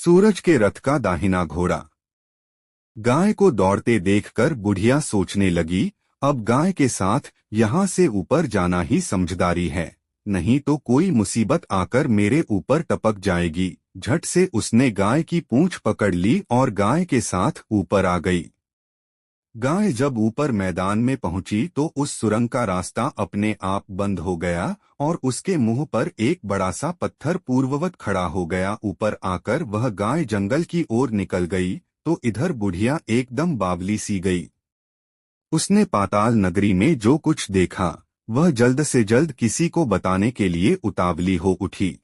सूरज के रथ का दाहिना घोड़ा। गाय को दौड़ते देखकर बुढ़िया सोचने लगी, अब गाय के साथ यहाँ से ऊपर जाना ही समझदारी है, नहीं तो कोई मुसीबत आकर मेरे ऊपर टपक जाएगी। झट से उसने गाय की पूंछ पकड़ ली और गाय के साथ ऊपर आ गई। गाय जब ऊपर मैदान में पहुंची तो उस सुरंग का रास्ता अपने आप बंद हो गया और उसके मुंह पर एक बड़ा सा पत्थर पूर्ववत खड़ा हो गया। ऊपर आकर वह गाय जंगल की ओर निकल गई तो इधर बुढ़िया एकदम बावली सी गई। उसने पाताल नगरी में जो कुछ देखा वह जल्द से जल्द किसी को बताने के लिए उतावली हो उठी।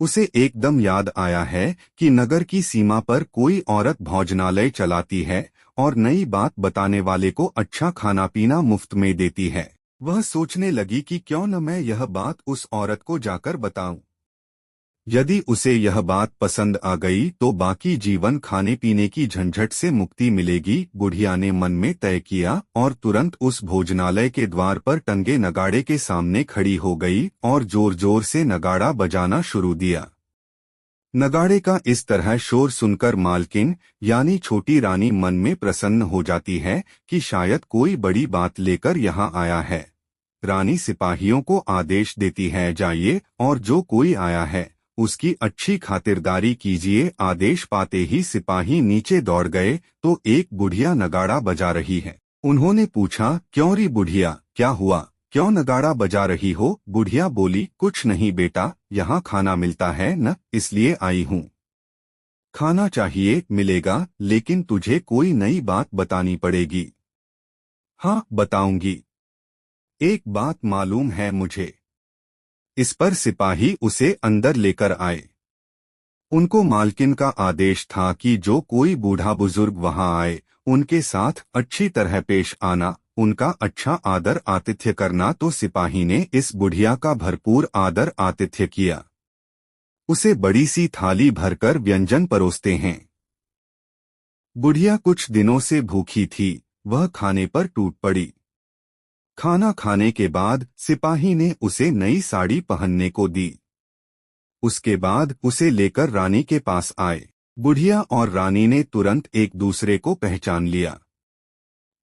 उसे एकदम याद आया है कि नगर की सीमा पर कोई औरत भोजनालय चलाती है और नई बात बताने वाले को अच्छा खाना पीना मुफ्त में देती है। वह सोचने लगी कि क्यों न मैं यह बात उस औरत को जाकर बताऊं। यदि उसे यह बात पसंद आ गई तो बाकी जीवन खाने पीने की झंझट से मुक्ति मिलेगी। बुढ़िया ने मन में तय किया और तुरंत उस भोजनालय के द्वार पर टंगे नगाड़े के सामने खड़ी हो गई और जोर जोर से नगाड़ा बजाना शुरू दिया। नगाड़े का इस तरह शोर सुनकर मालकिन यानी छोटी रानी मन में प्रसन्न हो जाती है कि शायद कोई बड़ी बात लेकर यहाँ आया है। रानी सिपाहियों को आदेश देती है, जाइए और जो कोई आया है उसकी अच्छी खातिरदारी कीजिए। आदेश पाते ही सिपाही नीचे दौड़ गए तो एक बुढ़िया नगाड़ा बजा रही है। उन्होंने पूछा, क्यों री बुढ़िया, क्या हुआ, क्यों नगाड़ा बजा रही हो? बुढ़िया बोली, कुछ नहीं बेटा, यहाँ खाना मिलता है न, इसलिए आई हूँ। खाना चाहिए, मिलेगा, लेकिन तुझे कोई नई बात बतानी पड़ेगी। हाँ बताऊंगी, एक बात मालूम है मुझे। इस पर सिपाही उसे अंदर लेकर आए। उनको मालकिन का आदेश था कि जो कोई बूढ़ा बुजुर्ग वहां आए उनके साथ अच्छी तरह पेश आना, उनका अच्छा आदर आतिथ्य करना। तो सिपाही ने इस बुढ़िया का भरपूर आदर आतिथ्य किया। उसे बड़ी सी थाली भरकर व्यंजन परोसते हैं। बुढ़िया कुछ दिनों से भूखी थी, वह खाने पर टूट पड़ी। खाना खाने के बाद सिपाही ने उसे नई साड़ी पहनने को दी। उसके बाद उसे लेकर रानी के पास आए। बुढ़िया और रानी ने तुरंत एक दूसरे को पहचान लिया।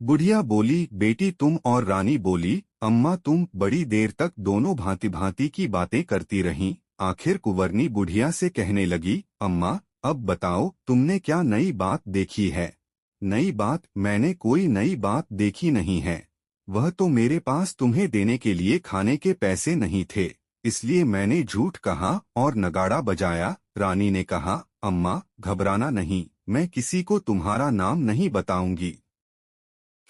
बुढ़िया बोली, बेटी तुम? और रानी बोली, अम्मा तुम? बड़ी देर तक दोनों भांति भांति की बातें करती रहीं। आखिर कुंवरनी बुढ़िया से कहने लगी, अम्मा अब बताओ तुमने क्या नई बात देखी है? नई बात? मैंने कोई नई बात देखी नहीं है। वह तो मेरे पास तुम्हें देने के लिए खाने के पैसे नहीं थे, इसलिए मैंने झूठ कहा और नगाड़ा बजाया। रानी ने कहा, अम्मा घबराना नहीं, मैं किसी को तुम्हारा नाम नहीं बताऊंगी।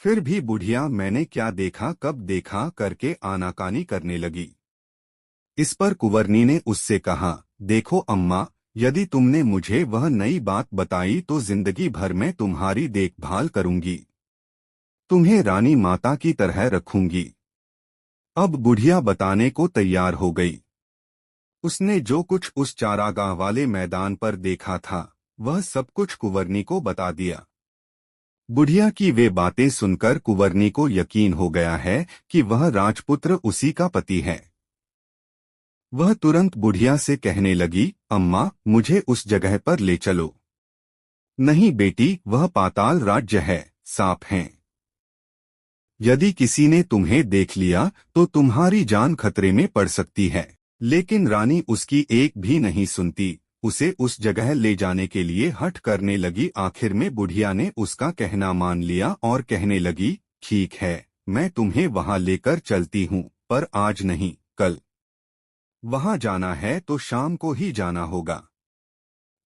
फिर भी बुढ़िया मैंने क्या देखा, कब देखा करके आनाकानी करने लगी। इस पर कुंवरनी ने उससे कहा, देखो अम्मा, यदि तुमने मुझे वह नई बात बताई तो जिंदगी भर मैं तुम्हारी देखभाल करूंगी, तुम्हें रानी माता की तरह रखूंगी। अब बुढ़िया बताने को तैयार हो गई। उसने जो कुछ उस चारागाह वाले मैदान पर देखा था वह सब कुछ कुंवरनी को बता दिया। बुढ़िया की वे बातें सुनकर कुंवरनी को यकीन हो गया है कि वह राजपुत्र उसी का पति है। वह तुरंत बुढ़िया से कहने लगी, अम्मा मुझे उस जगह पर ले चलो। नहीं बेटी, वह पाताल राज्य है, सांप हैं। यदि किसी ने तुम्हें देख लिया तो तुम्हारी जान खतरे में पड़ सकती है। लेकिन रानी उसकी एक भी नहीं सुनती, उसे उस जगह ले जाने के लिए हठ करने लगी। आखिर में बुढ़िया ने उसका कहना मान लिया और कहने लगी, ठीक है, मैं तुम्हें वहां लेकर चलती हूँ, पर आज नहीं, कल। वहां जाना है तो शाम को ही जाना होगा।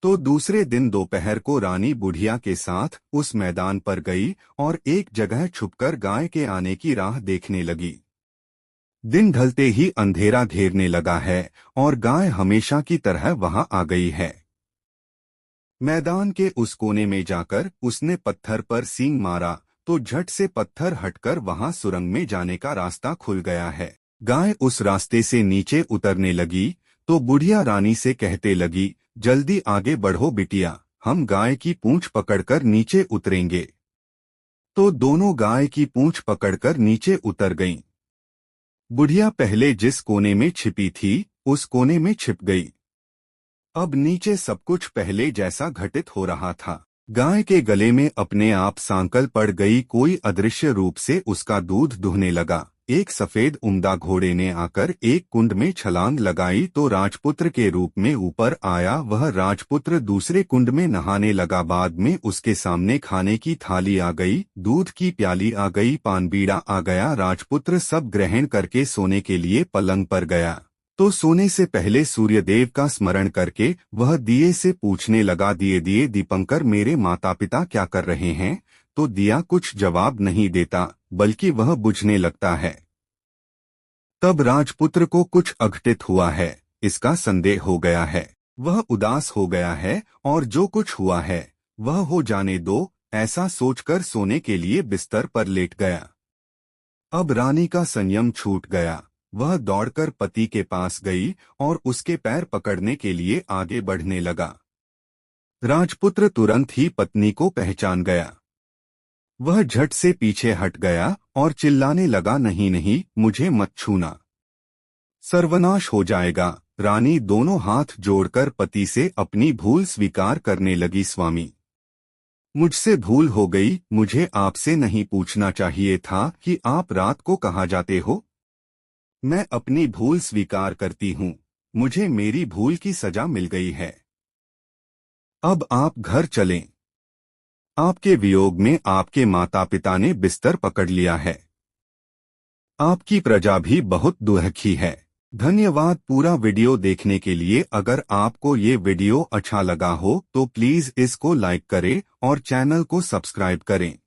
तो दूसरे दिन दोपहर को रानी बुढ़िया के साथ उस मैदान पर गई और एक जगह छुपकर गाय के आने की राह देखने लगी। दिन ढलते ही अंधेरा घेरने लगा है और गाय हमेशा की तरह वहां आ गई है। मैदान के उस कोने में जाकर उसने पत्थर पर सींग मारा तो झट से पत्थर हटकर वहां सुरंग में जाने का रास्ता खुल गया है। गाय उस रास्ते से नीचे उतरने लगी तो बुढ़िया रानी से कहते लगी, जल्दी आगे बढ़ो बिटिया, हम गाय की पूंछ पकड़कर नीचे उतरेंगे। तो दोनों गाय की पूंछ पकड़कर नीचे उतर गईं। बुढ़िया पहले जिस कोने में छिपी थी उस कोने में छिप गई। अब नीचे सब कुछ पहले जैसा घटित हो रहा था। गाय के गले में अपने आप सांकल पड़ गई, कोई अदृश्य रूप से उसका दूध दुहने लगा। एक सफेद उम्दा घोड़े ने आकर एक कुंड में छलांग लगाई तो राजपुत्र के रूप में ऊपर आया। वह राजपुत्र दूसरे कुंड में नहाने लगा। बाद में उसके सामने खाने की थाली आ गई, दूध की प्याली आ गई, पानबीड़ा आ गया। राजपुत्र सब ग्रहण करके सोने के लिए पलंग पर गया तो सोने से पहले सूर्यदेव का स्मरण करके वह दिए से पूछने लगा, दिए दिए दीपंकर, मेरे माता पिता क्या कर रहे हैं? तो दिया कुछ जवाब नहीं देता, बल्कि वह बुझने लगता है। तब राजपुत्र को कुछ अघटित हुआ है, इसका संदेह हो गया है। वह उदास हो गया है और जो कुछ हुआ है वह हो जाने दो, ऐसा सोचकर सोने के लिए बिस्तर पर लेट गया। अब रानी का संयम छूट गया। वह दौड़कर पति के पास गई और उसके पैर पकड़ने के लिए आगे बढ़ने लगा। राजपुत्र तुरंत ही पत्नी को पहचान गया। वह झट से पीछे हट गया और चिल्लाने लगा, नहीं नहीं, मुझे मत छूना, सर्वनाश हो जाएगा। रानी दोनों हाथ जोड़कर पति से अपनी भूल स्वीकार करने लगी, स्वामी, मुझसे भूल हो गई। मुझे आपसे नहीं पूछना चाहिए था कि आप रात को कहाँ जाते हो। मैं अपनी भूल स्वीकार करती हूँ। मुझे मेरी भूल की सजा मिल गई है। अब आप घर चलें। आपके वियोग में आपके माता पिता ने बिस्तर पकड़ लिया है। आपकी प्रजा भी बहुत दुखी है। धन्यवाद पूरा वीडियो देखने के लिए। अगर आपको ये वीडियो अच्छा लगा हो तो प्लीज इसको लाइक करें और चैनल को सब्सक्राइब करें।